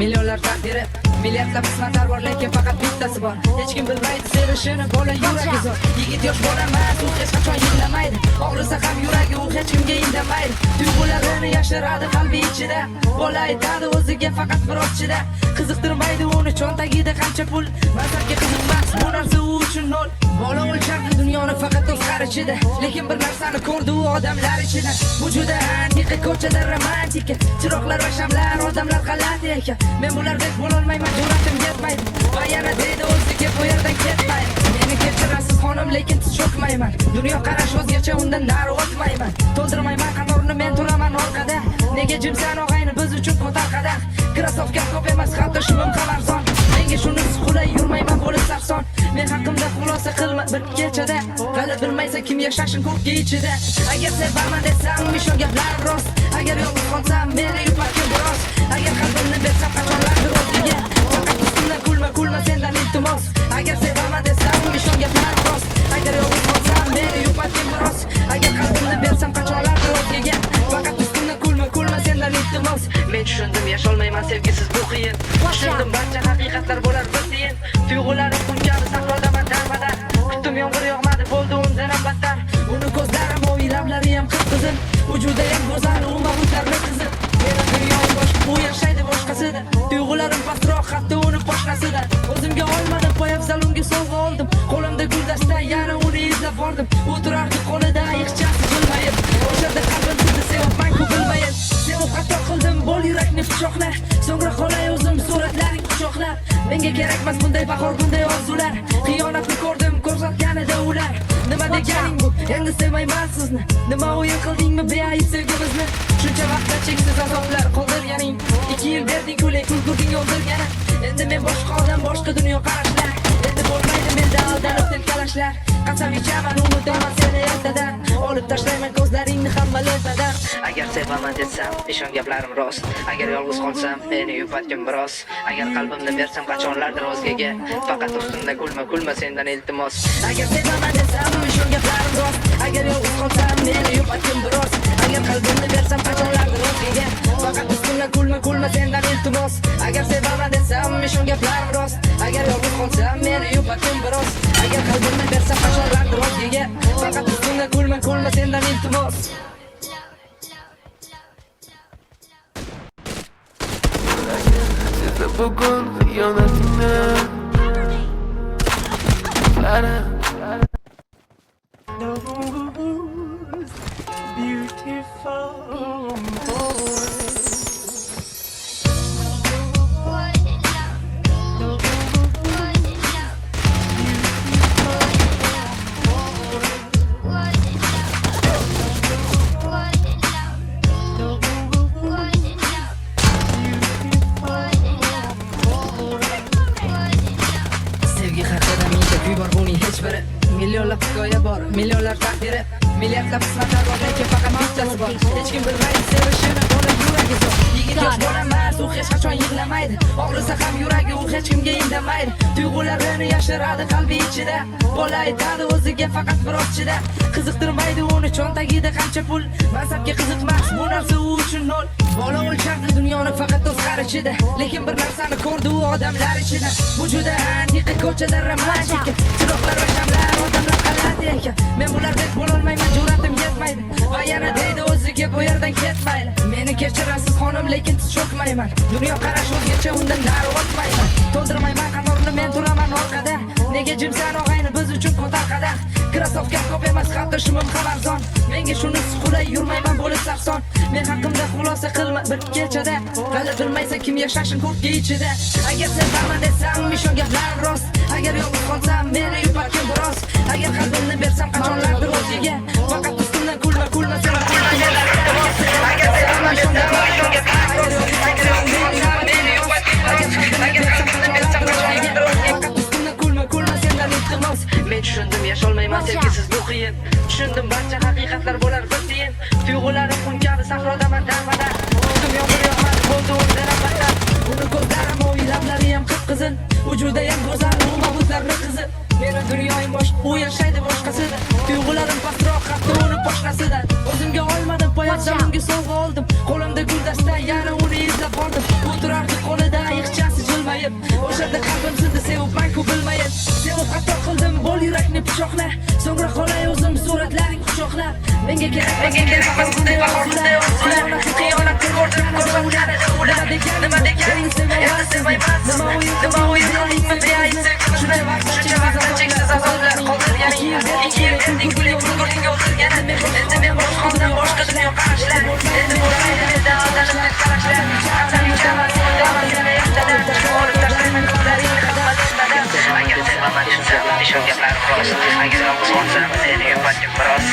Milyonlar taqdiri, milliardlab qismatlar bor, lekin faqat bittasi bor. Hech kim bilmaydi sevishini, bola yuragi zo'r. Yigit yosh bola emas, u hech qachon yig'lamaydi. Og'risa ham yuragi, u hech kimga indamaydi. Tuyg'ularini yashiradi qalbi ichida. Bola aytadi o'ziga faqat biroz chida. Qiziqtirmaydi uni cho'ntagida qancha pul, mazarga qiziqmas, bu narsa u uchun nol. Bola o'lchardi dunyoni faqat o'z qarishida, lekin bir narsani ko'rdi u odamlar ichida. Bu juda antiqa, ko'chada romantika, chiroqlar va shamlar, odamlar g'alati ekan. Men bulardek bo'lolmayman, jur'atim yetmaydi. Va yana deydi o'ziga bu yerdan ketmaydi. Meni kechirasiz xonim, lekin tiz cho'kmayman. Dunyo qarash o'zgacha, undan nari o'tmayman. To'ldirmayman qatorni, men turaman orqada. Nega jimsan og'ayni, biz uchun ko'tar qadah. Krasovka ko'p emas, hatto shimim ham arzon. Menga shunisi qulay, yurmayman bo'lib sarson. Men haqimda xulosa qilma bir kechada. Hali bilmaysan kim yashashin ko'kka ichida. Agar sevaman desam, mishon gaplar rost. Agar yolg'iz qolsam, meni yupatgin biroz. Agar qalbimni bersam, qachonlardir o'zgaga. Faqat ustimdan kulma sendan iltimos. Agar sevaman desam, mishon gaplar rost. Agar yolg'iz qolsam, meni yupatgin biroz. Agar qalbimni bersam, qachonlardir o'zgaga. Faqat ustimdan kulma sendan iltimos. Men tushundim, yasholmayman sevgisiz bu qiyin. Tushundim, barcha haqiqatlar bo'lar bir tiyin. Tuyg'ularim kunkabi sahrodaman darmadar. Kutdim yomg'ir yog'madi, bo'ldi undan ham battar. Uni ko'zlari mo'y, lablari ham qip-qizil. Vujudi ham go'zal, u mahbuslarni qizil. Meni dunyom boshqa, u yashaydi boshqasida. Tuyg'ularim pastroq, hatto uni poshnasida. O'zimga olmadim, poyabzal unga sovg'a oldim. Qo'limda guldasta, yana uni izlab bordim. U turardi qo'lida ixchasi jilmayib. O'shada qalbim sizni sevibman-ku bilmayin. Sevib xato qildim, bo'l yurakni pichoqla. So'ngra qolay o'zim suratlaring quchoqlab. Menga kerakmas bunday bahor, bunday orzular. Xiyonatni ko'rdim, ko'rsatganida ular. Nima deganing bu? Endi sevmayman sizni. Nima o'yin qildingmi beayb sevgimizni? Shuncha vaqtda cheksiz azoblar qoldirganing. 2 yil berding-ku, lekin kulging o'ldirgani. Endi men boshqa odam, boshqa dunyo qarashlar. Endi bo'lmaydi menda aldanib tilkalashlar. Qasam ichaman, unutaman seni ertadan. Olib tashlayman ko'zlaringni hamma lentadan. Agar sevaman desam, ishon gaplarim rost. Agar yolg'iz qolsam, meni yupatgin biroz. Agar qalbimni bersam, qachonlardir o'zgaga. Faqat ustimda kulma sendan iltimos. Agar sevaman desam, ishon gaplarim rost. Agar yolg'iz qolsam, meni yupatgin biroz. Agar qalbimni bersam, qachonlardir o'zgaga. Faqat ustimda kulma sendan iltimos. Agar sevaman desam, ishon gaplarim rost. Agar yolg'iz qolsam, meni yupatgin biroz. Agar qalbimni bersam, qachonlardir o'zgaga. Faqat ustimda kulma sendan iltimos. Bugun xiyonatingni Clara beautiful Milyonlab hikoya bor, milyonlar taqdiri, milliardlab qismatlar bor, lekin faqat bittasi bor. Hech kim bilmaydi sevishini, bola yuragi zo'r. Yigit yosh bola emas, u hech qachon yig'lamaydi. Og'risa ham yuragi, u hech kimga indamaydi. Tuyg'ularini yashiradi qalbi ichida. Bola aytadi o'ziga faqat biroz chida. Qiziqtirmaydi uni cho'ntagida qancha pul, mansabga qiziqmas, bu narsa u uchun nol. Bola o'lchardi dunyoni faqat o'z qarishida, lekin bir narsani ko'rdi u odamlar ichida. Bu juda antiqa, ko'chada romantika, chiroqlar va shamlar, odamlar g'alati ekan. Men bulardek bo'lolmayman, jur'atim yetmaydi. Va yana deydi o'ziga bu yerdan ketmaydi. Meni kechirasiz xonim, lekin tiz cho'kmayman. Dunyo qarash o'zgacha, undan nari o'tmayman. To'ldirmayman qatorni, men turaman orqada. Nega jimsan og'ayni, biz uchun ko'tar qadah. Krasovka ko'p emas, hatto shimim ham arzon. Menga shunisi qulay, yurmayman bo'lib sarson. Men haqimda xulosa qilma bir kechada. Hali bilmaysan kim yashashin ko'kka ichida. Agar sevaman desam, mishon gaplar rost. Agar yolg'iz qolsam, meni yupatgin biroz. Agar qalbimni bersam, qachonlardir o'zgaga. Faqat ustimdan kulma sendan iltimos. Agar sevaman desam, mishon gaplar rost. Agar yolg'iz qolsam, meni yupatgin biroz. Agar qalbimni bersam, qachonlardir o'zgaga. Faqat ustimdan kulma sendan iltimos. Men tushundim, yasholmayman sevgisiz bu qiyin. Tushundim, barcha haqiqatlar bo'lar bir tiyin. Tuyg'ularim kunkabi sahrodaman darmadar. Kutdim yomg'ir yog'madi, bo'ldi undan ham battar. Uni ko'zlari mo'y, lablari ham qip-qizil. Vujudayam go'zal u mabutlarni qizi. Meni dunyoyim bosh, u yashaydi boshqasida. Tuyg'ularim pastroq, hatto uni boshqasidan. O'zimga olmadim, poyabzal unga sovg'a oldim. Qo'limda guldasta, yana uni izlab bordim. U turardi qo'lida ixchasi jilmayib. O'shanda qalbim sindi, sevibman-ku bilmayib. Sevib xato qildim, bo'l yurakni pichoqla. So'ngra qolay o'zim suratlaring quchoqlab. Menga kerak bunday bahorday orzular. Xiyonatni ko'rdim, ko'rsatganida ular. Nima degan, endi sevmayman. Nima o'yinimni deyaysiz. Shuncha vaqtda cheksiz azoblar qoldirgan. 2 yil berdik, gulingga o'tirgan. Endi men boshqondan boshqa dunyoqarashlar. Endi bo'lmaydi mendan aldanib qarashlar. Atam yutaman, so'ydaman, yana ertadan. Olib tashlayman ko'zlaringni qilmadan. Agar sevmaman tushunsa, shu gaplar rost. Agar o'zim seni yupatib biroz.